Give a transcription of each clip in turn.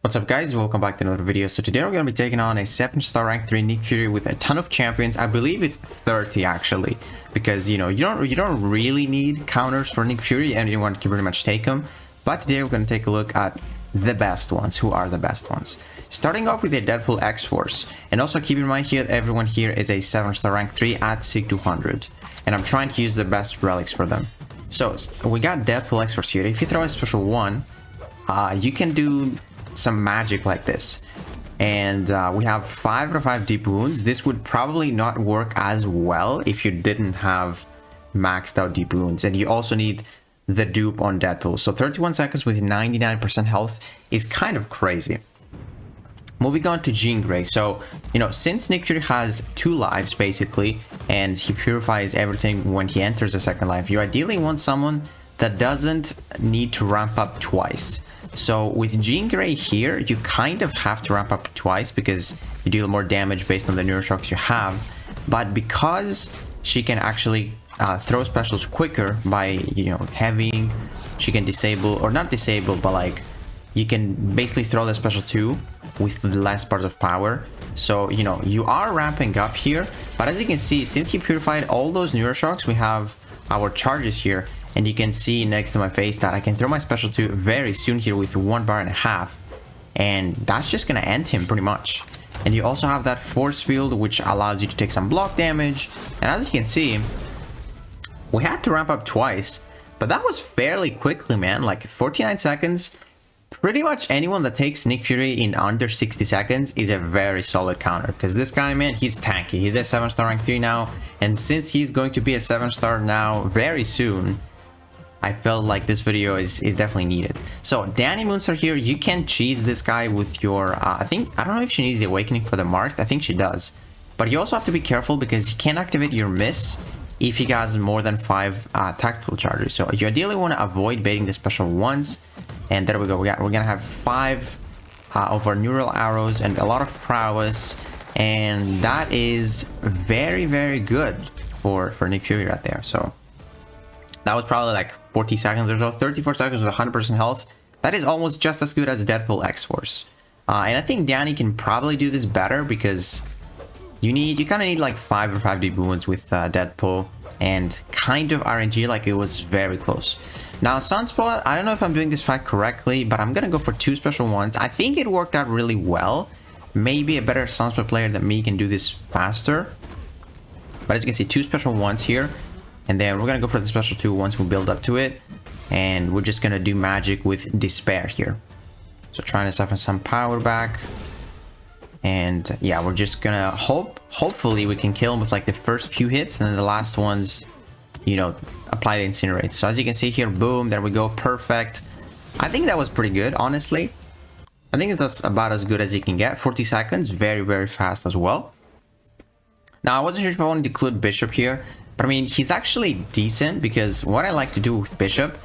What's up guys, welcome back to another video. So today we're going to be taking on a 7-star rank 3 Nick Fury with a ton of champions. I believe it's 30 actually, because you don't really need counters for Nick Fury and you want to pretty much take them. But today we're going to take a look at the best ones. Who are the best ones? Starting off with a Deadpool X-Force, and also keep in mind here that everyone here is a 7-star rank 3 at SIG 200, and I'm trying to use the best relics for them. So we got Deadpool X-Force here. If you throw a special one, you can do some magic like this, and we have 5 out of 5 deep wounds. This would probably not work as well if you didn't have maxed out deep wounds, and you also need the dupe on Deadpool. So 31 seconds with 99% health is kind of crazy. Moving on to Jean Grey. So since Nick Fury has 2 lives basically, and he purifies everything when he enters a second life, you ideally want someone that doesn't need to ramp up twice. So with Jean Grey here, you kind of have to ramp up twice because you deal more damage based on the neuroshocks you have. But because she can actually throw specials quicker by heavying, she can disable, or not disable, but like you can basically throw the special 2 with less parts of power. So you are ramping up here, but as you can see, since he purified all those neuroshocks, we have our charges here. And you can see next to my face that I can throw my special 2 very soon here with 1.5 bars, and that's just gonna end him pretty much. And you also have that force field, which allows you to take some block damage. And as you can see, we had to ramp up twice, but that was fairly quickly, man. Like 49 seconds. Pretty much anyone that takes Nick Fury in under 60 seconds is a very solid counter, because this guy, man, he's tanky. He's a 7-star rank 3 now, and since he's going to be a 7-star now very soon, I felt like this video is definitely needed. So Dani Moonstar here, you can cheese this guy with your I don't know if she needs the awakening for the marked. I think she does, but you also have to be careful because you can't activate your miss if he has more than 5 tactical charges. So you ideally want to avoid baiting the special ones. And there we go, we're gonna have 5 of our neural arrows and a lot of prowess, and that is very good for Nick Fury right there. So that was probably like 40 seconds or so, 34 seconds with 100% health. That is almost just as good as Deadpool X-Force. And I think Dani can probably do this better because you kind of need like 5 or 5 deep wounds with Deadpool, and kind of RNG, like it was very close. Now Sunspot, I don't know if I'm doing this fight correctly, but I'm gonna go for 2 special ones. I think it worked out really well. Maybe a better Sunspot player than me can do this faster. But as you can see, 2 special ones here. And then we're gonna go for the special 2 once we build up to it. And we're just gonna do magic with Despair here. So trying to siphon some power back. And yeah, we're just gonna hopefully we can kill him with like the first few hits, and then the last ones, apply the incinerate. So as you can see here, boom, there we go, perfect. I think that was pretty good, honestly. I think that's about as good as you can get. 40 seconds, very fast as well. Now I wasn't sure if I wanted to include Bishop here, but I mean, he's actually decent, because what I like to do with Bishop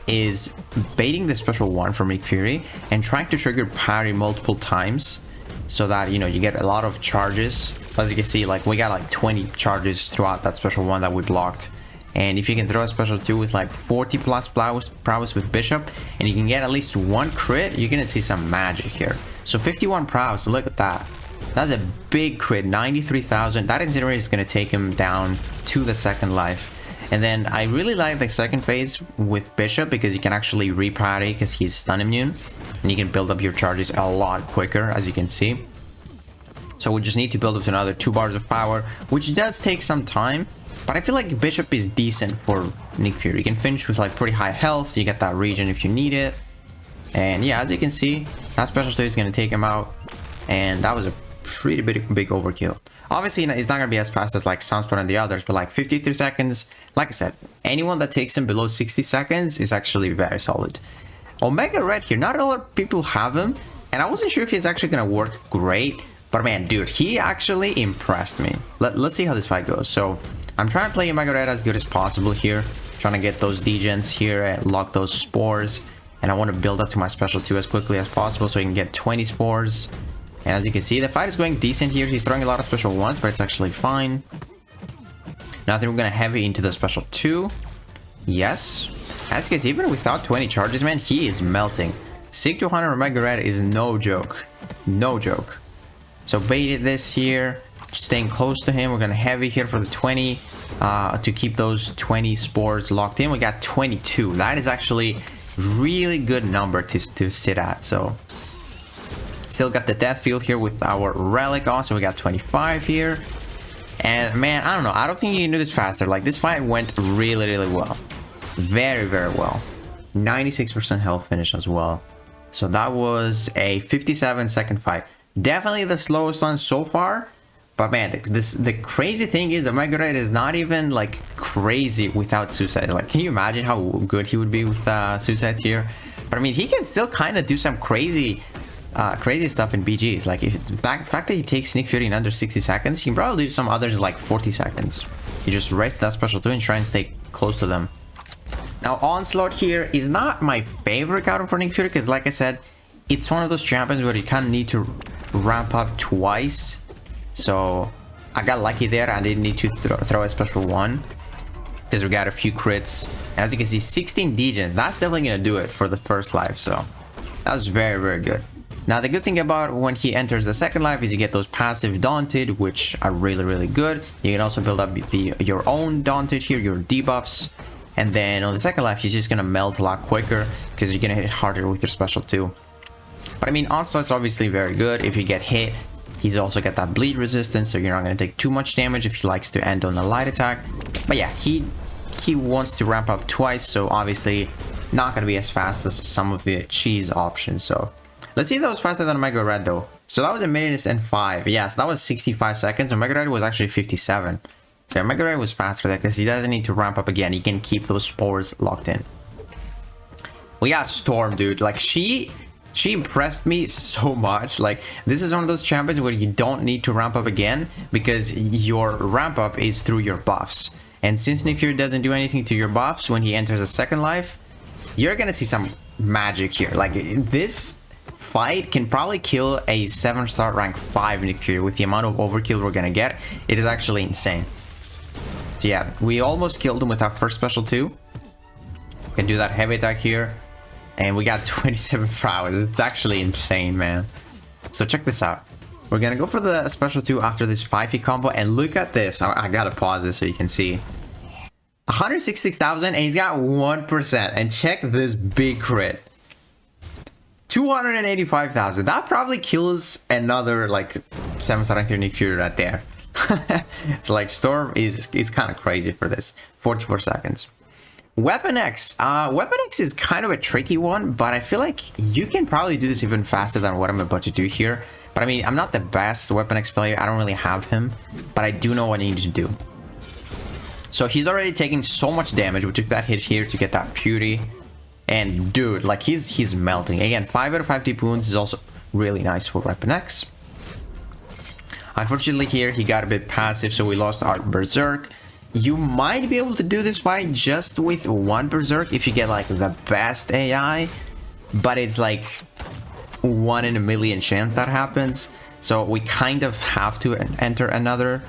is baiting the special 1 from Nick Fury and trying to trigger parry multiple times, so that you get a lot of charges. As you can see, like we got like 20 charges throughout that special 1 that we blocked. And if you can throw a special 2 with like 40 plus prowess with Bishop, and you can get at least 1 crit, you're gonna see some magic here. So 51 prowess, look at that. That's a big crit, 93,000. That incinerate is gonna take him down to the second life. And then I really like the second phase with Bishop, because you can actually reparry because he's stun immune, and you can build up your charges a lot quicker, as you can see. So we just need to build up to another 2 bars of power, which does take some time. But I feel like Bishop is decent for Nick Fury. You can finish with like pretty high health. You get that regen if you need it. And yeah, as you can see, that special 2 is going to take him out. And that was a pretty big overkill. Obviously, it's not going to be as fast as like Sunspot and the others, but like 53 seconds. Like I said, anyone that takes him below 60 seconds is actually very solid. Omega Red here, not a lot of people have him. And I wasn't sure if he's actually going to work great. But man, dude, he actually impressed me. Let's see how this fight goes. So I'm trying to play Omega Red as good as possible here. Trying to get those degens here and lock those spores. And I want to build up to my special 2 as quickly as possible so he can get 20 spores. And as you can see, the fight is going decent here. He's throwing a lot of special 1s, but it's actually fine. Now I think we're going to heavy into the special 2. Yes. As you can see, even without 20 charges, man, he is melting. Sig 200 Omega Red is no joke. No joke. So baited this here. Staying close to him. We're gonna heavy here for the 20 to keep those 20 spores locked in. We got 22. That is actually really good number to sit at. So still got the death field here with our relic on. So we got 25 here. And man, I don't know. I don't think you can do this faster. Like, this fight went really well. Very well. 96% health finish as well. So that was a 57-second fight. Definitely the slowest one so far. But man, the crazy thing is Omega Red is not even like crazy without suicide. Like, can you imagine how good he would be with suicides here? But I mean, he can still kind of do some crazy stuff in BGs. Like, the fact that he takes Nick Fury in under 60 seconds, he can probably do some others in like 40 seconds. You just rest that special 2 and try and stay close to them. Now, Onslaught here is not my favorite counter for Nick Fury, because like I said, it's one of those champions where you kind of need to ramp up twice. So I got lucky there. I didn't need to throw a special 1 because we got a few crits. And as you can see, 16 degens. That's definitely going to do it for the first life. So that was very good. Now, the good thing about when he enters the second life is you get those passive Daunted, which are really good. You can also build up your own Daunted here, your debuffs. And then on the second life, he's just going to melt a lot quicker because you're going to hit harder with your special 2. But I mean, Onslaught's obviously very good. If you get hit, he's also got that bleed resistance, so you're not going to take too much damage if he likes to end on a light attack. But yeah, he wants to ramp up twice, so obviously not going to be as fast as some of the cheese options. So let's see if that was faster than Omega Red though. So that was a minute and 5. Yeah, so that was 65 seconds. Omega Red was actually 57. So Omega Red was faster there because he doesn't need to ramp up again. He can keep those spores locked in. We got Storm, dude. Like, she impressed me so much. Like, this is one of those champions where you don't need to ramp up again because your ramp up is through your buffs. And since Nick Fury doesn't do anything to your buffs when he enters a second life, you're gonna see some magic here. Like, this fight can probably kill a 7-star rank 5 Nick Fury with the amount of overkill we're gonna get. It is actually insane. So yeah, we almost killed him with our first special 2. We can do that heavy attack here. And we got 27 prowess. It's actually insane, man. So check this out. We're gonna go for the special 2 after this 5e combo. And look at this. I gotta pause this so you can see. 166,000 and he's got 1%. And check this big crit. 285,000. That probably kills another like 7-star rank 3 Nick Fury right there. It's like Storm is kind of crazy for this. 44 seconds. Weapon X. Weapon X is kind of a tricky one, but I feel like you can probably do this even faster than what I'm about to do here. But I mean, I'm not the best Weapon X player. I don't really have him, but I do know what I need to do. So he's already taking so much damage. We took that hit here to get that Fury. And dude, like, he's melting. Again, 5 out of 5 deep wounds is also really nice for Weapon X. Unfortunately here, he got a bit passive, so we lost our Berserk. You might be able to do this fight just with 1 Berserk if you get like the best AI, but it's like 1 in a million chance that happens. So we kind of have to enter another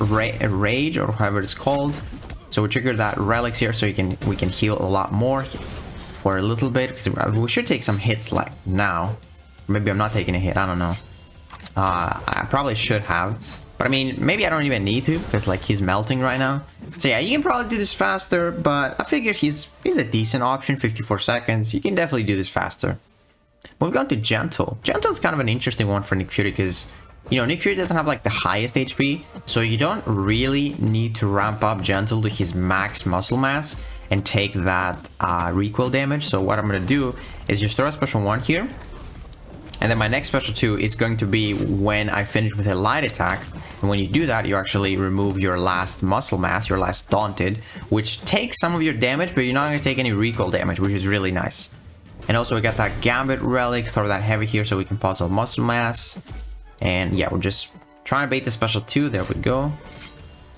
rage, or however it's called. So we trigger that relics here so we can heal a lot more for a little bit, because we should take some hits like now. Maybe I'm not taking a hit, I don't know. I probably should have. But I mean, maybe I don't even need to, because like he's melting right now. So yeah, you can probably do this faster, but I figure he's a decent option. 54 seconds. You can definitely do this faster. Moving on to Gentle. Gentle is kind of an interesting one for Nick Fury because, you know, Nick Fury doesn't have like the highest HP, so you don't really need to ramp up Gentle to his max muscle mass and take that recoil damage. So what I'm gonna do is just throw a special 1 here. And then my next special 2 is going to be when I finish with a light attack. And when you do that, you actually remove your last muscle mass, your last Daunted, which takes some of your damage, but you're not going to take any recoil damage, which is really nice. And also we got that Gambit Relic, throw that heavy here so we can puzzle muscle mass. And yeah, we're just trying to bait the special 2. There we go.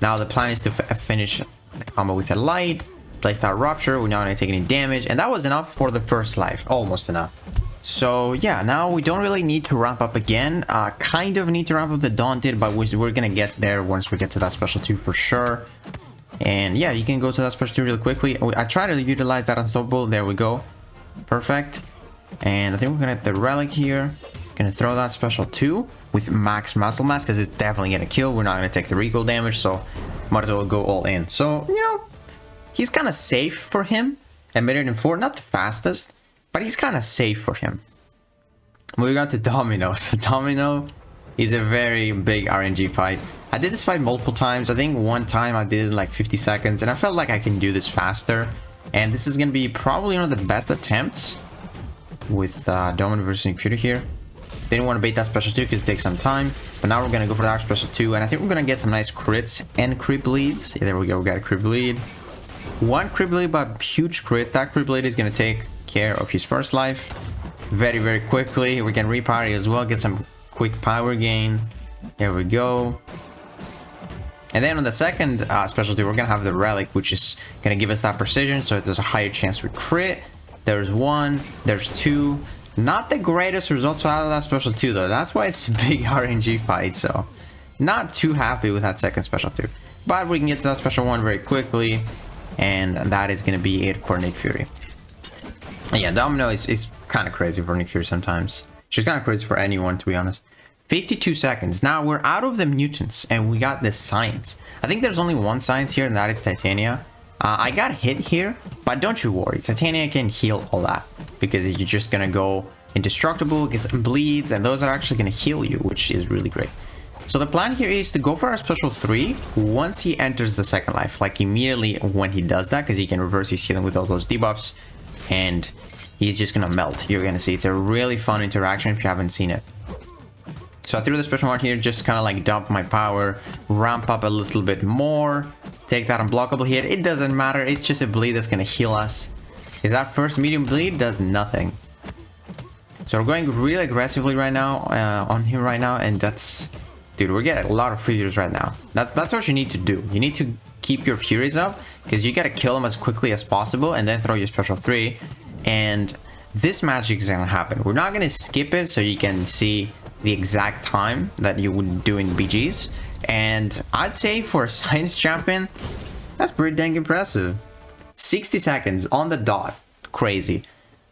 Now the plan is to finish the combo with a light, place that Rupture. We're not going to take any damage. And that was enough for the first life, almost enough. So yeah, now we don't really need to ramp up again. Kind of need to ramp up the Daunted, but we're gonna get there once we get to that special 2 for sure. And yeah, you can go to that special 2 really quickly. I try to utilize that Unstoppable. There we go. Perfect. And I think we're gonna get the relic here. Gonna throw that special 2 with max muscle mass because it's definitely gonna kill. We're not gonna take the recoil damage, so might as well go all in. So, you know, he's kind of safe for him. At minute 4, not the fastest, but he's kind of safe for him. Moving on to Domino. So Domino is a very big RNG fight. I did this fight multiple times. I think one time I did it in like 50 seconds, and I felt like I can do this faster. And this is gonna be probably one of the best attempts with Domino versus Nick Fury here. Didn't want to bait that special 2 because it takes some time, but now we're gonna go for that special 2, and I think we're gonna get some nice crits and crit bleeds. Yeah, there we go, we got a crit bleed. One crit bleed, but huge crit. That crit bleed is gonna take care of his first life very, very quickly. We can reparry as well, get some quick power gain. There we go. And then on the second specialty, we're gonna have the relic, which is gonna give us that precision, so there's a higher chance to crit. There's 1, there's 2. Not the greatest results out of that special 2 though. That's why it's a big RNG fight, so not too happy with that second special 2. But we can get to that special 1 very quickly, and that is gonna be it for Nick Fury. And yeah, Domino is kind of crazy for Nick Fury sometimes. She's kind of crazy for anyone, to be honest. 52 seconds. Now we're out of the mutants, and we got this science. I think there's only one science here, and that is Titania. I got hit here, but don't you worry. Titania can heal all that because you're just gonna go indestructible, get some bleeds, and those are actually gonna heal you, which is really great. So the plan here is to go for our special 3 once he enters the second life, like immediately when he does that, because he can reverse his healing with all those debuffs, and he's just gonna melt. You're gonna see it's a really fun interaction if you haven't seen it. So I threw the special 1 here, just kind of like dump my power, ramp up a little bit more, take that unblockable hit. It doesn't matter, it's just a bleed that's gonna heal us. Because that first medium bleed does nothing. So we're going really aggressively right now on him right now, and that's, dude, we're getting a lot of Furies right now. That's what you need to do. You need to keep your Furies up because you gotta kill them as quickly as possible and then throw your special 3, and this magic is gonna happen. We're not gonna skip it so you can see the exact time that you would do in BGs, and I'd say for a science champion, that's pretty dang impressive. 60 seconds on the dot. Crazy.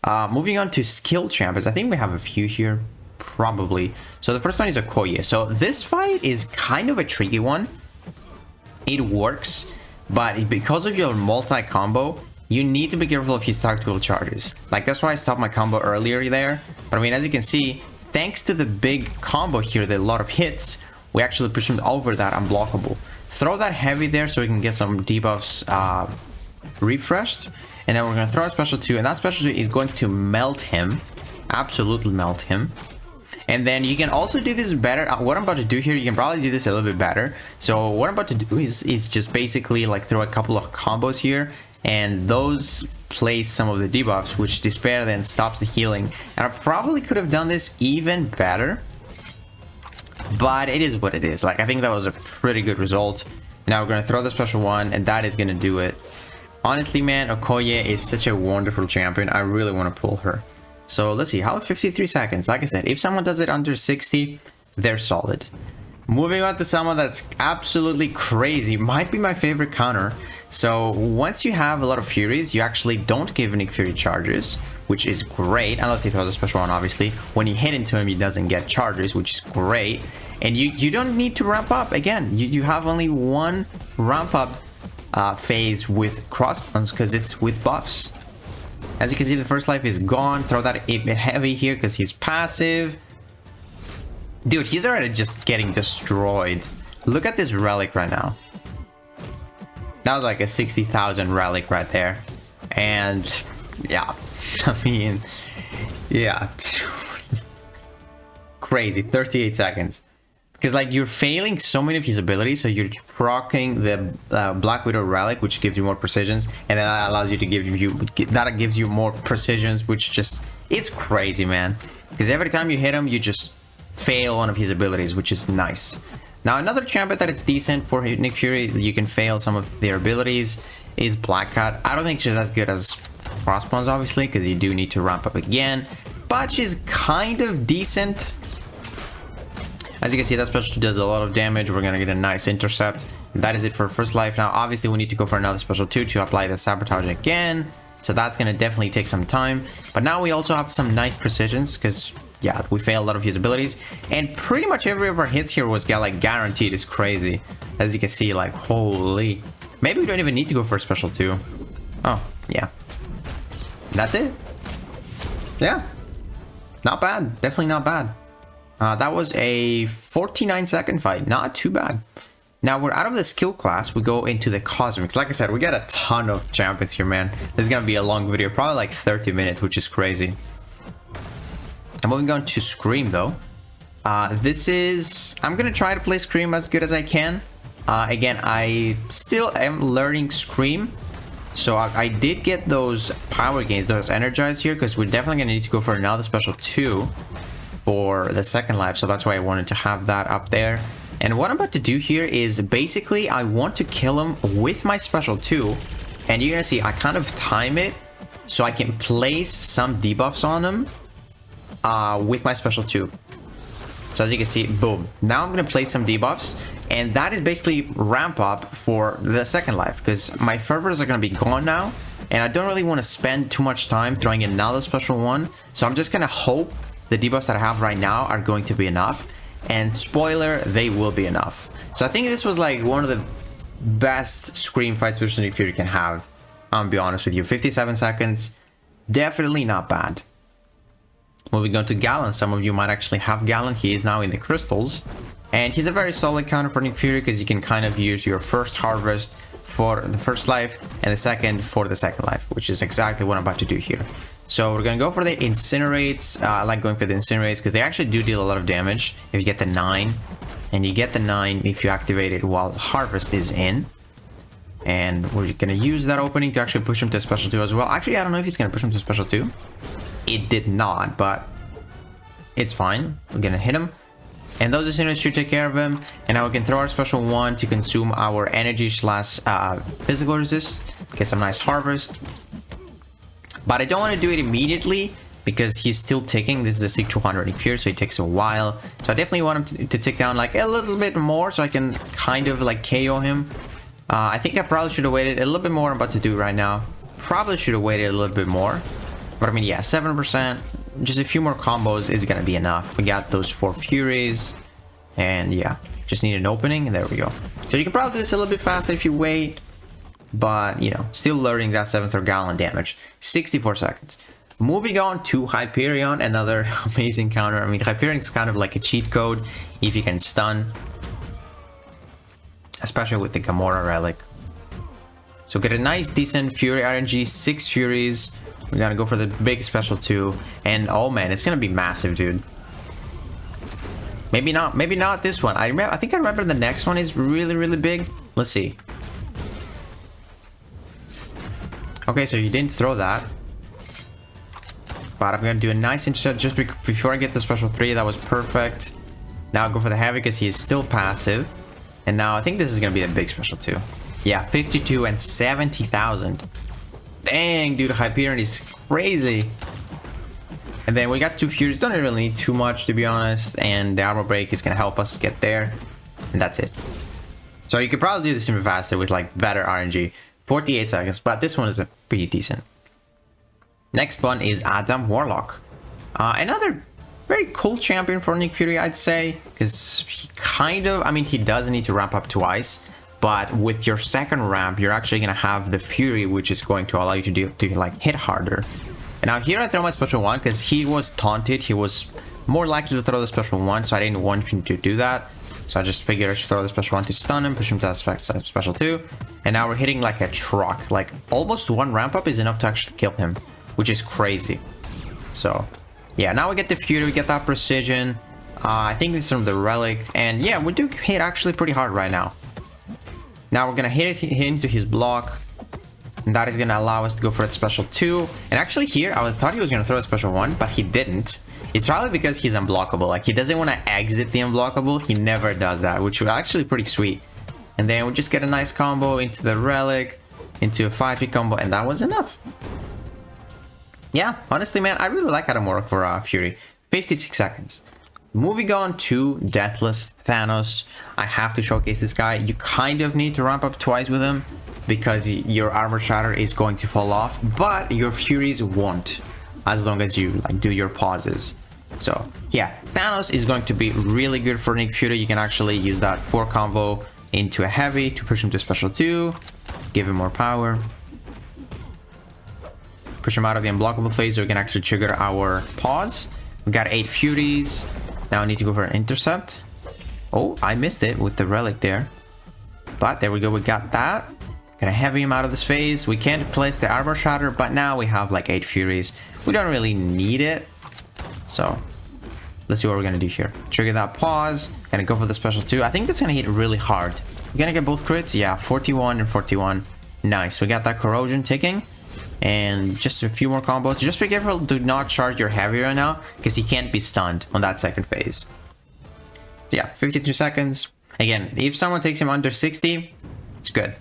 Moving on to skill champions. I think we have a few here, probably. So the first one is Okoye. So this fight is kind of a tricky one. It works, but because of your multi-combo, you need to be careful of his tactical charges. Like, that's why I stopped my combo earlier there. But I mean, as you can see, thanks to the big combo here, the lot of hits, we actually pushed him over that unblockable. Throw that heavy there so we can get some debuffs refreshed. And then we're going to throw a special 2, and that special 2 is going to melt him. Absolutely melt him. And then you can also do this better. What I'm about to do here, you can probably do this a little bit better. So what I'm about to do is just basically like throw a couple of combos here, and those place some of the debuffs, which Despair then stops the healing. And I probably could have done this even better, but it is what it is. Like, I think that was a pretty good result. Now we're going to throw the special 1, and that is going to do it. Honestly, man, Okoye is such a wonderful champion. I really want to pull her. So let's see, how 53 seconds. Like I said, if someone does it under 60, they're solid. Moving on to someone that's absolutely crazy, might be my favorite counter. So once you have a lot of Furies, you actually don't give Nick Fury charges, which is great, unless he throws a special 1, obviously. When you hit into him, he doesn't get charges, which is great. And you don't need to ramp up. Again, you have only one ramp up phase with Crossbones because it's with buffs. As you can see, the first life is gone. Throw that a bit heavy here because he's passive. Dude, he's already just getting destroyed. Look at this relic right now. That was like a 60,000 relic right there. And yeah, I mean, yeah. Crazy, 38 seconds. Because like you're failing so many of his abilities, so you're proccing the Black Widow relic, which gives you more precisions, and then that allows you to give you more precisions, which just, it's crazy, man. Because every time you hit him, you just fail one of his abilities, which is nice. Now another champion that is decent for Nick Fury, you can fail some of their abilities, is Black Cat. I don't think she's as good as Crossbones, obviously, because you do need to ramp up again, but she's kind of decent. As you can see, that special does a lot of damage. We're gonna get a nice intercept. That is it for first life. Now obviously we need to go for another special 2 to apply the sabotage again. So that's gonna definitely take some time. But now we also have some nice precisions because, yeah, we failed a lot of his abilities. And pretty much every of our hits here was like guaranteed. Is crazy. As you can see, like, holy. Maybe we don't even need to go for a special 2. Oh, yeah. That's it. Yeah. Not bad. Definitely not bad. That was a 49-second fight. Not too bad. Now we're out of the skill class. We go into the cosmics. Like I said, we got a ton of champions here, man. This is gonna be a long video, probably like 30 minutes, which is crazy. I'm moving on to Scream though. I'm gonna try to play Scream as good as I can. Again, I still am learning Scream. So I did get those power gains, those energized here, because we're definitely gonna need to go for another special 2 for the second life. So that's why I wanted to have that up there. And what I'm about to do here is basically I want to kill him with my special 2. And you're gonna see I kind of time it so I can place some debuffs on him with my special 2. So as you can see, boom. Now I'm gonna place some debuffs. And that is basically ramp up for the second life, because my fervors are going to be gone now. And I don't really want to spend too much time throwing in another special 1. So I'm just going to hope the debuffs that I have right now are going to be enough. And spoiler, they will be enough. So I think this was like one of the best Scream fights versus Nick Fury can have. I'll be honest with you. 57 seconds. Definitely not bad. Moving on to Galan. Some of you might actually have Galan. He is now in the crystals. And he's a very solid counter for Nick Fury because you can kind of use your first harvest for the first life and the second for the second life, which is exactly what I'm about to do here. So we're going to go for the incinerates. I like going for the incinerates because they actually do deal a lot of damage if you get the 9. And you get the 9 if you activate it while harvest is in. And we're going to use that opening to actually push him to special 2 as well. Actually, I don't know if it's going to push him to special 2. It did not, but it's fine. We're going to hit him. And those incinerates should take care of him. And now we can throw our special 1 to consume our energy slash physical resist. Get some nice harvest. But I don't want to do it immediately because he's still ticking. This is a Sig 200 here, so it takes a while. So I definitely want him to tick down like a little bit more so I can kind of like KO him. I think I probably should have waited a little bit more. I'm about to do right now. Probably should have waited a little bit more. But I mean, yeah, 7%. Just a few more combos is gonna be enough. We got those 4 Furies, and yeah, just need an opening, and there we go. So you can probably do this a little bit faster if you wait, but you know, still learning that 7-star Galan damage. 64 seconds. Moving on to Hyperion, another amazing counter. I mean, Hyperion is kind of like a cheat code if you can stun, especially with the Gamora relic. So get a nice decent Fury RNG, 6 Furies. We're gonna go for the big special 2, and oh man, it's gonna be massive, dude. Maybe not this one. I think I remember the next one is really big. Let's see. Okay, so you didn't throw that, but I'm gonna do a nice intercept just before I get the special 3. That was perfect. Now I'll go for the heavy because he is still passive, and now I think this is gonna be the big special 2. Yeah, 52 and 70,000. Dang, dude, Hyperion is crazy. And then we got 2 Furies. Don't really need too much, to be honest. And the armor break is going to help us get there. And that's it. So you could probably do this even faster with like better RNG. 48 seconds, but this one is a pretty decent. Next one is Adam Warlock. Another very cool champion for Nick Fury, I'd say. Because he kind of, I mean, he does need to ramp up twice. But with your second ramp, you're actually going to have the Fury, which is going to allow you to like hit harder. And now here I throw my special 1 because he was taunted. He was more likely to throw the special 1, so I didn't want him to do that. So I just figured I should throw the special 1 to stun him, push him to that special 2. And now we're hitting like a truck. Like almost 1 ramp up is enough to actually kill him, which is crazy. So yeah, now we get the Fury, we get that precision. I think this is from the relic. And yeah, we do hit actually pretty hard right now. Now we're gonna hit into his block, and that is gonna allow us to go for a special 2. And actually here, I thought he was gonna throw a special 1, but he didn't. It's probably because he's unblockable. Like he doesn't want to exit the unblockable. He never does that, which was actually pretty sweet. And then we just get a nice combo into the relic, into a 5-hit combo, and that was enough. Yeah, honestly, man, I really like Adam Warlock for Fury. 56 seconds. Moving on to Deathless Thanos. I have to showcase this guy. You kind of need to ramp up twice with him. because your armor shatter is going to fall off, but your furies won't, as long as you like do your pauses. So yeah, Thanos is going to be really good for Nick Fury. You can actually use that 4 combo into a heavy to push him to special 2, give him more power, push him out of the unblockable phase, so we can actually trigger our pause. We got 8 furies. Now I need to go for an intercept. Oh, I missed it with the relic there, but there we go, we got that. Gonna heavy him out of this phase. We can't place the armor shatter, but now we have like 8 furies. We don't really need it, so let's see what we're gonna do here. Trigger that pause. Gonna go for the special 2. I think that's gonna hit really hard. We're gonna get both crits. Yeah, 41 and 41. Nice. We got that corrosion ticking, and just a few more combos. Just be careful, do not charge your heavy right now, because he can't be stunned on that second phase. Yeah, 53 seconds. Again, if someone takes him under 60, it's good.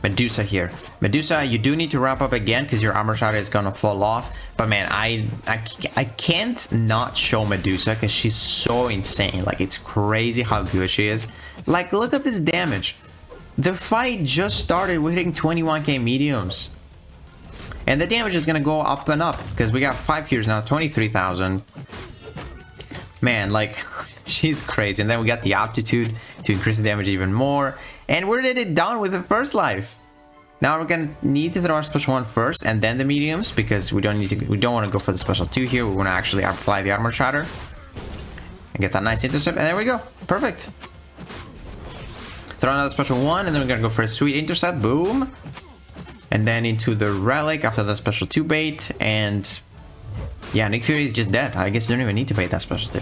Medusa here. Medusa, you do need to wrap up again because your armor shatter is gonna fall off. But man, I can't not show Medusa because she's so insane. Like, it's crazy how good she is. Like, look at this damage. The fight just started. We're hitting 21k mediums. And the damage is gonna go up and up because we got 5 furies now, 23,000. Man, like, she's crazy. And then we got the aptitude to increase the damage even more. And we're already done with the first life. Now we're gonna need to throw our special 1 first and then the mediums, because we don't want to go for the special 2 here. We want to actually apply the armor shatter and get that nice intercept. And there we go. Perfect. Throw another special 1, and then we're gonna go for a sweet intercept. Boom. And then into the relic after the special 2 bait. And yeah, Nick Fury is just dead. I guess you don't even need to bait that special 2.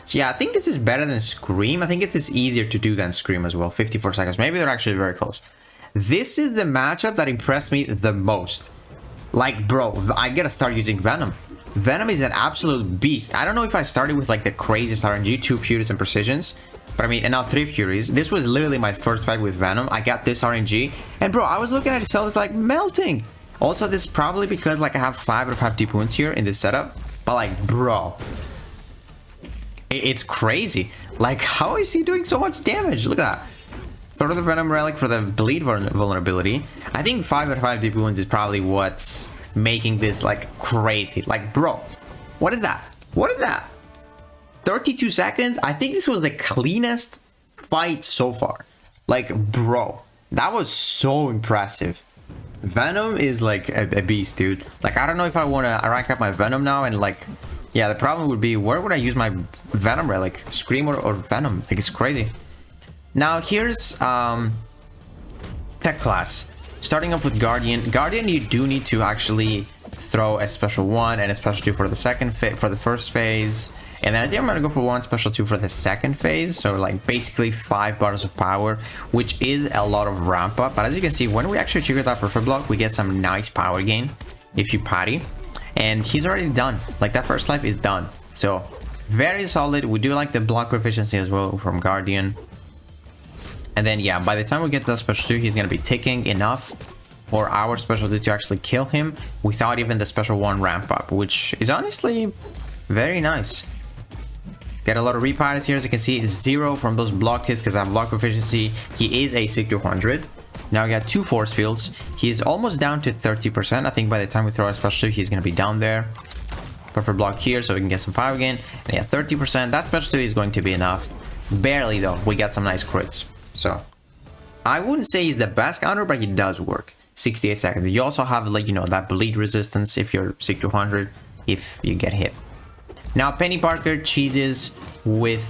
So yeah, I think this is better than Scream. I think it is easier to do than Scream as well. 54 seconds. Maybe they're actually very close. This is the matchup that impressed me the most. Like, bro, I gotta start using Venom. Venom is an absolute beast. I don't know if I started with like the craziest RNG, 2 Furies and Precisions. But I mean, and now 3 Furies. This was literally my first fight with Venom. I got this RNG. And bro, I was looking at his cell, it's like melting. Also, this is probably because like I have 5 out of 5 deep wounds here in this setup. But like, bro, it's crazy. Like, how is he doing so much damage? Look at that. Throw the Venom Relic for the bleed vulnerability. I think 5 out of 5 deep wounds is probably what's making this like crazy. Like, bro, what is that? What is that? 32 seconds? I think this was the cleanest fight so far. Like, bro, that was so impressive. Venom is like a beast, dude. Like, I don't know if I want to rank up my Venom now, and like, yeah, the problem would be, where would I use my Venom Relic? Scream or Venom? I think it's crazy. Now, here's tech class. Starting off with Guardian. Guardian, you do need to actually throw a special 1 and a special 2 for the for the first phase. And then I think I'm gonna go for 1 special 2 for the second phase. So like basically 5 bottles of power, which is a lot of ramp up. But as you can see, when we actually trigger that perfect block, we get some nice power gain if you patty. And he's already done. Like, that first life is done. So very solid. We do like the block proficiency as well from Guardian. And then yeah, by the time we get the special 2, he's gonna be ticking enough for our special 2 to actually kill him without even the special 1 ramp up, which is honestly very nice. Get a lot of repatties here. As you can see, 0 from those block hits because I have block proficiency. He is a 6-200. Now we got 2 force fields. He's almost down to 30%. I think by the time we throw our special 2, he's going to be down there. Perfect block here so we can get some power gain. And yeah, 30%. That special 2 is going to be enough. Barely though. We got some nice crits. So I wouldn't say he's the best counter, but he does work. 68 seconds. You also have, like, you know, that bleed resistance if you're 6-200 if you get hit. Now Peni Parker cheeses with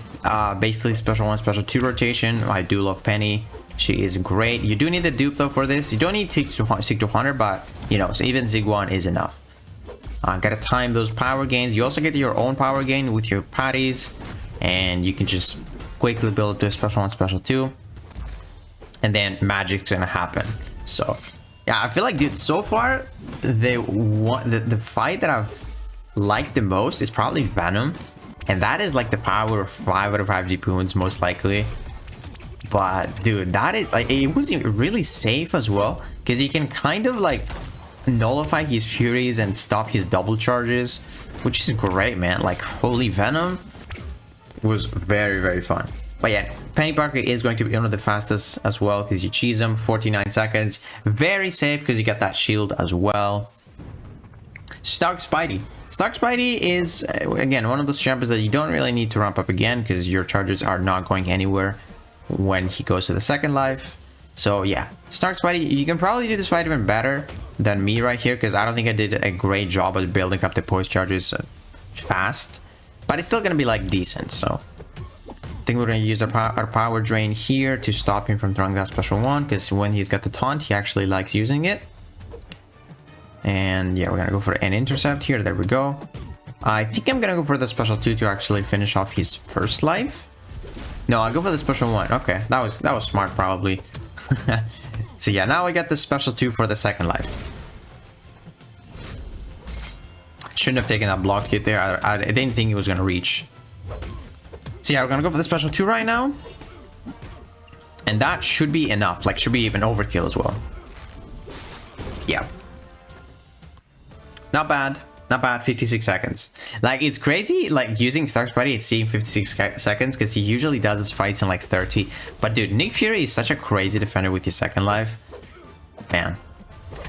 basically special 1, special 2 rotation. I do love Peni. She is great. You do need the dupe though for this. You don't need 6-200, but you know, so even Zig 1 is enough. Gotta time those power gains. You also get your own power gain with your patties, and you can just quickly build up to a special 1, special 2, and then magic's gonna happen. So yeah, I feel like, dude, so far the fight that I've liked the most is probably Venom, and that is like the power of 5 out of 5 deep wounds most likely. But dude, that is like, it was really safe as well, because you can kind of like nullify his furies and stop his double charges, which is great, man. Like, holy, Venom was very, very fun. But yeah, Peni Parker is going to be one of the fastest as well because you cheese him, 49 seconds. Very safe because you get that shield as well. Stark Spidey. Stark Spidey is, again, one of those champions that you don't really need to ramp up again because your charges are not going anywhere when he goes to the second life. So yeah, Stark Spidey, you can probably do this fight even better than me right here because I don't think I did a great job of building up the poise charges fast. But it's still going to be like decent, so I think we're going to use our power drain here to stop him from throwing that special one because when he's got the taunt, he actually likes using it. And yeah, we're gonna go for an intercept here. There we go. I think I'm gonna go for the special 2 to actually finish off his first life. No, I'll go for the special 1. Okay, that was smart probably. So yeah, now we got the special 2 for the second life. Shouldn't have taken that block hit there. I didn't think he was gonna reach. So yeah, we're gonna go for the special 2 right now. And that should be enough. Like, should be even overkill as well. Yeah. Not bad. Not bad. 56 seconds. Like, it's crazy, like, using Stark Spidey, it's seeing 56 seconds, because he usually does his fights in, like, 30. But, dude, Nick Fury is such a crazy defender with his second life. Man.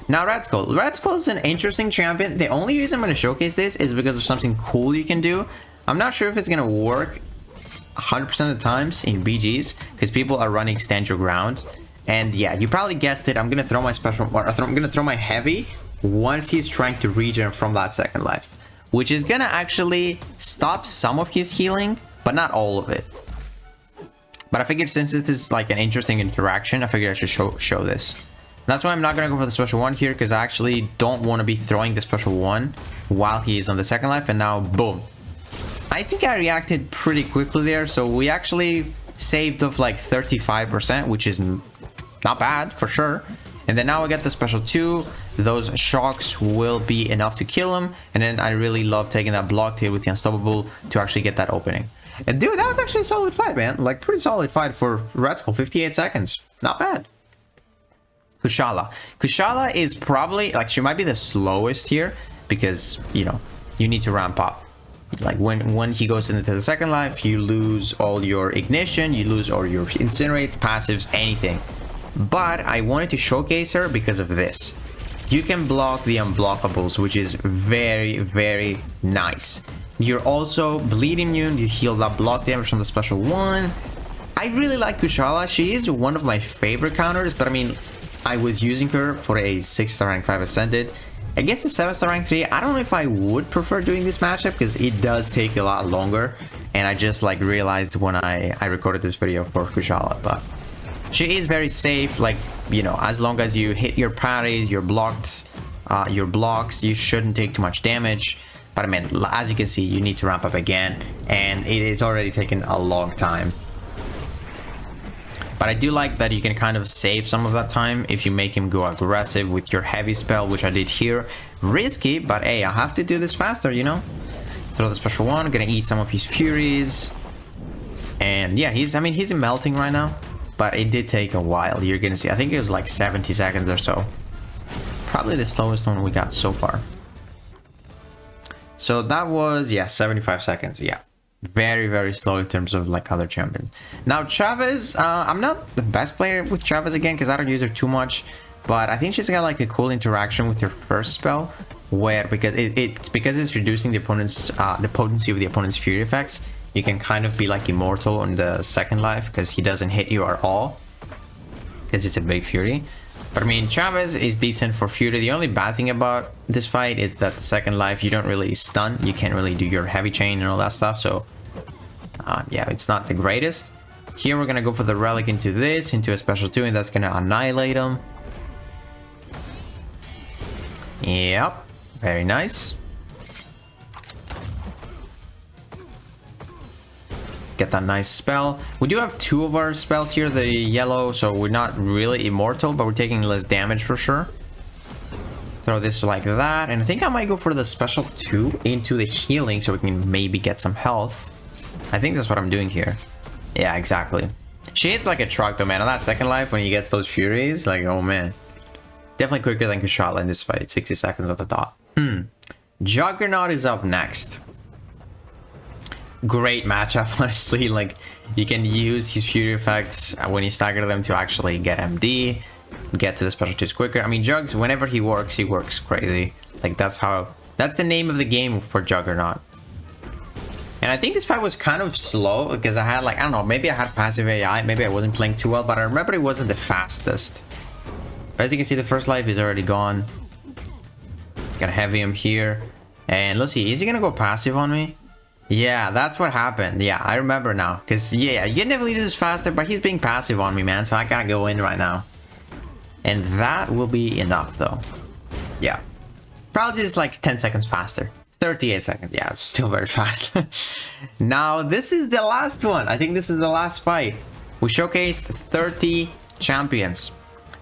Now, Red Skull. Red Skull is an interesting champion. The only reason I'm going to showcase this is because of something cool you can do. I'm not sure if it's going to work 100% of the times in BGs, because people are running Stand Your Ground. And, yeah, you probably guessed it. I'm going to throw my special, or I'm going to throw my heavy once he's trying to regen from that second life, which is gonna actually stop some of his healing, but not all of it. But I figured since this is like an interesting interaction, I figured I should show this. That's why I'm not gonna go for the special 1 here, because I actually don't want to be throwing the special 1 while he is on the second life. And now, boom. I think I reacted pretty quickly there, so we actually saved of like 35%, which is not bad for sure. And then now I get the special 2. Those shocks will be enough to kill him. And then I really love taking that block hit with the unstoppable to actually get that opening. And dude, that was actually a solid fight, man. Like, pretty solid fight for Red Skull. 58 seconds. Not bad. Kushala. Kushala is probably, like, she might be the slowest here because, you know, you need to ramp up. Like, when he goes into the second life, you lose all your ignition, you lose all your incinerates, passives, anything. But I wanted to showcase her because of this. You can block the unblockables, which is very, very nice. You're also bleed immune. You heal that block damage from the special 1. I really like Kushala. She is one of my favorite counters, but I mean, I was using her for a 6-star rank 5 ascended. Against a 7-star rank 3, I don't know if I would prefer doing this matchup because it does take a lot longer. And I just like realized when I recorded this video for Kushala, but she is very safe. Like, you know, as long as you hit your parries, your blocks, you shouldn't take too much damage. But I mean, as you can see, you need to ramp up again, and it is already taken a long time. But I do like that you can kind of save some of that time if you make him go aggressive with your heavy spell, which I did here. Risky, but hey, I have to do this faster, you know? Throw the special 1, gonna eat some of his furies. And yeah, he's melting right now. But it did take a while. You're gonna see, I think it was like 70 seconds or so. Probably the slowest one we got so far. So that was, yeah, 75 seconds. Yeah, very, very slow in terms of like other champions. Now Chavez, I'm not the best player with Chavez again because I don't use her too much. But I think she's got like a cool interaction with her first spell, where because it's reducing the opponent's the potency of the opponent's fury effects. You can kind of be like immortal on the second life because he doesn't hit you at all because it's a big fury. But I mean, Chavez is decent for fury. The only bad thing about this fight is that the second life you don't really stun. You can't really do your heavy chain and all that stuff. So yeah, it's not the greatest. Here we're gonna go for the relic into a special 2, and that's gonna annihilate him. Yep, very nice. Get that nice spell. We do have 2 of our spells here, the yellow, so we're not really immortal, but we're taking less damage for sure. Throw this like that, and I think I might go for the special 2 into the healing so we can maybe get some health. I think that's what I'm doing here. Yeah, exactly. She hits like a truck though, man. On that second life when he gets those furies, like, oh man. Definitely quicker than Kushala in this fight. 60 seconds at the dot. Juggernaut is up next. great matchup, honestly. Like, you can use his Fury effects when you stagger them to actually get MD, get to the special 2s quicker. I mean, Jugs, whenever he works crazy. Like, that's the name of the game for Juggernaut. And I think this fight was kind of slow because I had, like, I don't know, maybe I had passive AI, maybe I wasn't playing too well, but I remember it wasn't the fastest. But as you can see, the first life is already gone. Gotta heavy him here. And let's see, is he gonna go passive on me? Yeah, that's what happened. Yeah, I remember now. Because, yeah, you can definitely do this faster, but he's being passive on me, man. So I gotta go in right now. And that will be enough, though. Yeah. Probably just like 10 seconds faster. 38 seconds. Yeah, it's still very fast. Now, this is the last one. I think this is the last fight. We showcased 30 champions.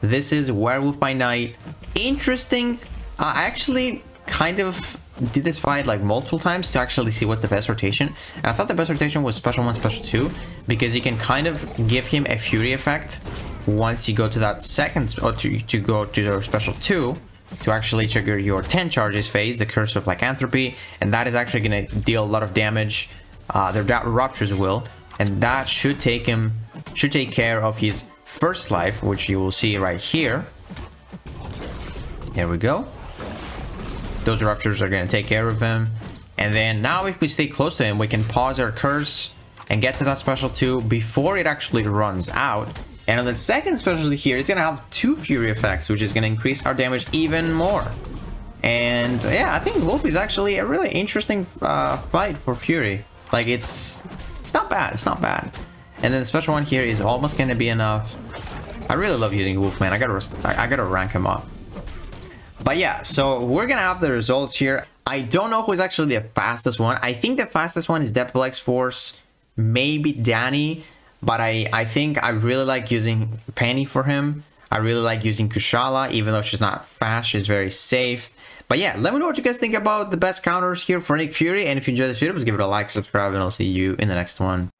This is Werewolf by Night. Interesting. I actually kind of did this fight like multiple times to actually see what's the best rotation. And I thought the best rotation was special 1, special 2, because you can kind of give him a Fury effect once you go to that second, or to go to your special 2 to actually trigger your 10 charges phase, the Curse of Lycanthropy, and that is actually going to deal a lot of damage. The Ruptures will, and that should take care of his first life, which you will see right here. There we go. Those Ruptures are going to take care of him. And then now if we stay close to him, we can pause our Curse and get to that special 2 before it actually runs out. And on the second special here, it's going to have 2 Fury effects, which is going to increase our damage even more. And yeah, I think Wolf is actually a really interesting fight for Fury. Like, it's not bad. It's not bad. And then the special one here is almost going to be enough. I really love using Wolf, man. I gotta rank him up. But yeah, so we're gonna have the results here. I don't know who's actually the fastest one. I think the fastest one is Deadpool X-Force, maybe Dani, but I think I really like using Peni for him. I really like using Kushala, even though she's not fast, she's very safe. But yeah, let me know what you guys think about the best counters here for Nick Fury, and if you enjoyed this video, please give it a like, subscribe, and I'll see you in the next one.